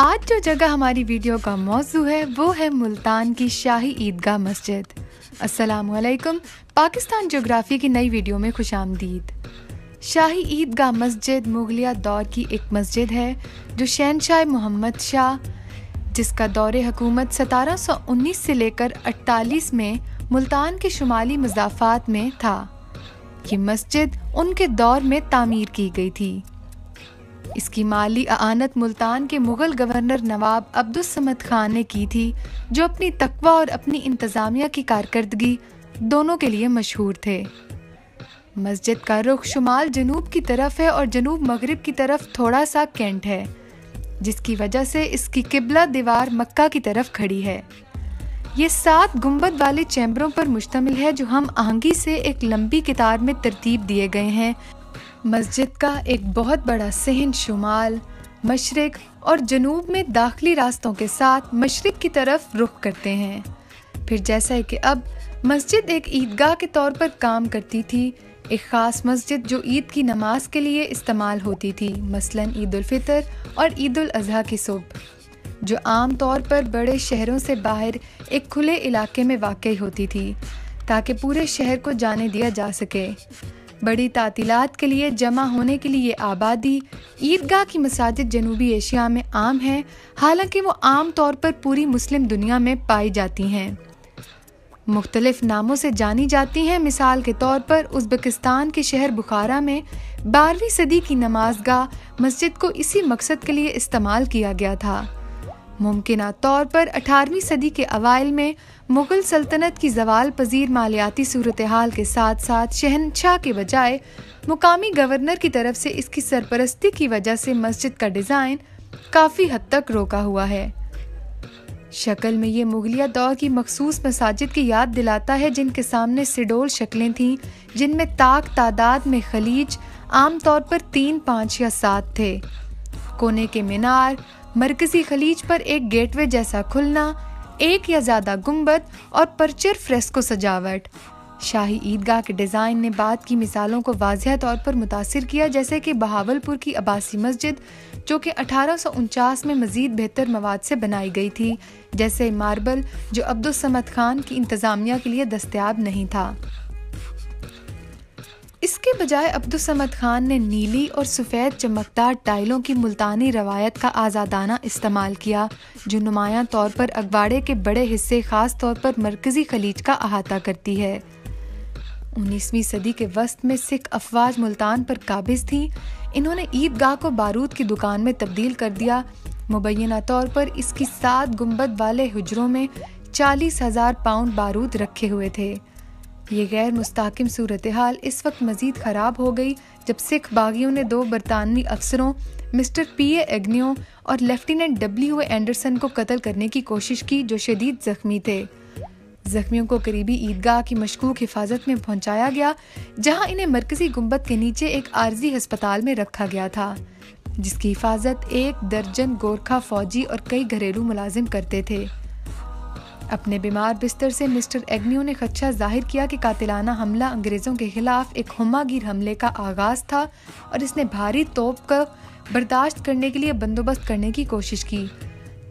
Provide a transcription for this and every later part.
आज जो जगह हमारी वीडियो का मौजू है वो है मुल्तान की शाही ईदगाह मस्जिद। अस्सलामुअलैकुम, पाकिस्तान ज्योग्राफी की नई वीडियो में खुशामदीद। शाही ईदगाह मस्जिद मुगलिया दौर की एक मस्जिद है जो शहनशाह मोहम्मद शाह, जिसका दौरे हुकूमत 1719 से लेकर 48 में मुल्तान के शुमाली मज़ाफ़ात में था। ये मस्जिद उनके दौर में तामीर की गई थी। इसकी माली आनत मुल्तान के मुग़ल गवर्नर नवाब अब्दुस समद खान ने की थी, जो अपनी तकवा और अपनी इंतज़ामिया की कारकर्दगी दोनों के लिए मशहूर थे। मस्जिद का रुख शुमाल जनूब की तरफ है और जनूब मगरिब की तरफ थोड़ा सा कैंट है, जिसकी वजह से इसकी किबला दीवार मक्का की तरफ खड़ी है। ये 7 गुंबद वाले चैम्बरों पर मुश्तमिल है जो हम आहंगी से एक लंबी कितार में तरतीब दिए गए हैं। मस्जिद का एक बहुत बड़ा सहन शुमाल, मशरिक और जनूब में दाखिली रास्तों के साथ मशरिक की तरफ रुख करते हैं। फिर जैसा कि अब मस्जिद एक ईदगाह के तौर पर काम करती थी, एक ख़ास मस्जिद जो ईद की नमाज के लिए इस्तेमाल होती थी, मसलन ईद उल फितर और ईद उल अज़हा की सुबह, जो आम तौर पर बड़े शहरों से बाहर एक खुले इलाके में वाक़ई होती थी ताकि पूरे शहर को जाने दिया जा सके। बड़ी तातीलात के लिए जमा होने के लिए आबादी ईदगाह की मसाजिद जनूबी एशिया में आम है, हालांकि वो आम तौर पर पूरी मुस्लिम दुनिया में पाई जाती हैं। मुख्तलिफ नामों से जानी जाती हैं। मिसाल के तौर पर उज़्बेकिस्तान के शहर बुखारा में 12वीं सदी की नमाजगाह मस्जिद को इसी मकसद के लिए इस्तेमाल किया गया था। मुमकिना तौर पर 18वीं सदी के अवाइल में मुग़ल सल्तनत की ज़वाल पजीर मालियाती सूरत हाल के साथ साथ शहनशाह के बजाय मुकामी गवर्नर की तरफ से इसकी सरपरस्ती की वजह से मस्जिद का डिज़ाइन काफ़ी हद तक रोका हुआ है। शक्ल में ये मुगलिया दौर की मखसूस मसाजिद की याद दिलाता है, जिनके सामने सिडोल शक्लें थीं, जिनमें तादाद में खलीज आम तौर पर 3, 5 या 7 थे। कोने के मीनार, मरकजी खलीज पर एक गेटवे जैसा खुलना, एक या ज़्यादा गुंबद और परचर फ्रेस्को सजावट। शाही ईदगाह के डिज़ाइन ने बाद की मिसालों को वाज़ेह तौर पर मुतासिर किया, जैसे कि बहावलपुर की अब्बासी मस्जिद, जो कि 1849 में मज़ीद बेहतर मवाद से बनाई गई थी, जैसे मार्बल, जो अब्दुस समद खान की इंतज़ामिया के लिए दस्तयाब नहीं था। इसके बजाय अब्दुस समद खान ने नीली और सफ़ेद चमकदार टाइलों की मुल्तानी रवायत का आज़ादाना इस्तेमाल किया, जो नुमायां तौर पर अगवाड़े के बड़े हिस्से, ख़ास तौर पर मरकज़ी खलीज का अहाता करती है। 19वीं सदी के वस्त में सिख अफवाज मुल्तान पर काबिज थीं। इन्होंने ईदगाह को बारूद की दुकान में तब्दील कर दिया। मुबैना तौर पर इसकी 7 गुंबद वाले हुजरों में 40,000 पाउंड बारूद रखे हुए थे। ये गैर मुस्तहकम सूरत हाल इस वक्त मज़ीद ख़राब हो गई जब सिख बागियों ने 2 बरतानवी अफसरों मिस्टर P.A. एग्न्यू और लेफ्टिनेंट W.A. एंडरसन को कत्ल करने की कोशिश की, जो शदीद ज़ख्मी थे। ज़ख्मियों को करीबी ईदगाह की मशकूक हिफाजत में पहुंचाया गया, जहां इन्हें मरकज़ी गुंबद के नीचे एक आर्जी अस्पताल में रखा गया था, जिसकी हिफाजत 1 दर्जन गोरखा फ़ौजी और कई घरेलू मुलाजिम करते थे। अपने बीमार बिस्तर से मिस्टर एग्न्यू ने खदशा जाहिर किया कि कातिलाना हमला अंग्रेज़ों के खिलाफ एक हुमागीर हमले का आगाज़ था और इसने भारी तोप को बर्दाश्त करने के लिए बंदोबस्त करने की कोशिश की।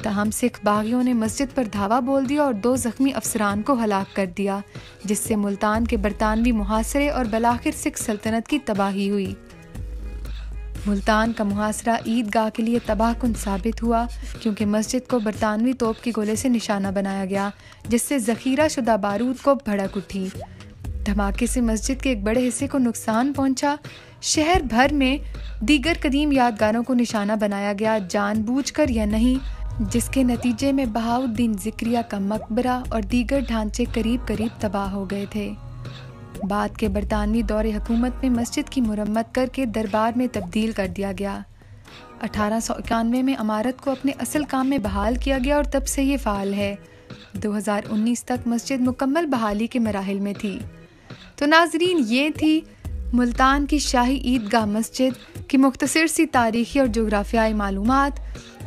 ताहम सिख बागियों ने मस्जिद पर धावा बोल दिया और 2 ज़ख्मी अफसरान को हलाक कर दिया, जिससे मुल्तान के बरतानवी मुहासरे और बलाखिर सिख सल्तनत की तबाही हुई। मुल्तान का मुहासरा ईदगाह के लिए तबाहकुन साबित हुआ, क्योंकि मस्जिद को बरतानवी तोप के गोले से निशाना बनाया गया, जिससे ज़ख़ीरा शुदा बारूद को भड़क उठी। धमाके से मस्जिद के एक बड़े हिस्से को नुकसान पहुंचा। शहर भर में दीगर कदीम यादगारों को निशाना बनाया गया, जानबूझकर या नहीं, जिसके नतीजे में बहाउद्दीन ज़िक्रिया का मकबरा और दीगर ढांचे करीब करीब तबाह हो गए थे। बाद के बरतानवी दौरे हुकूमत में मस्जिद की मुरम्मत करके दरबार में तब्दील कर दिया गया। 1891 में इमारत को अपने असल काम में बहाल किया गया और तब से ये फ़ाल है। 2019 तक मस्जिद मुकम्मल बहाली के मराहिल में थी। तो नाजरीन, ये थी मुल्तान की शाही ईदगाह मस्जिद की मुख्तसर सी तारीख़ी और जोग्राफियाई मालूमात।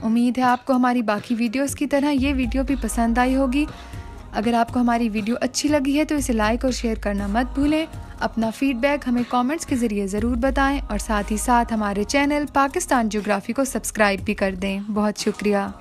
उम्मीद है आपको हमारी बाकी वीडियोस की तरह ये वीडियो भी पसंद आई होगी। अगर आपको हमारी वीडियो अच्छी लगी है तो इसे लाइक और शेयर करना मत भूलें। अपना फीडबैक हमें कमेंट्स के ज़रिए ज़रूर बताएं और साथ ही साथ हमारे चैनल पाकिस्तान ज्योग्राफी को सब्सक्राइब भी कर दें। बहुत शुक्रिया।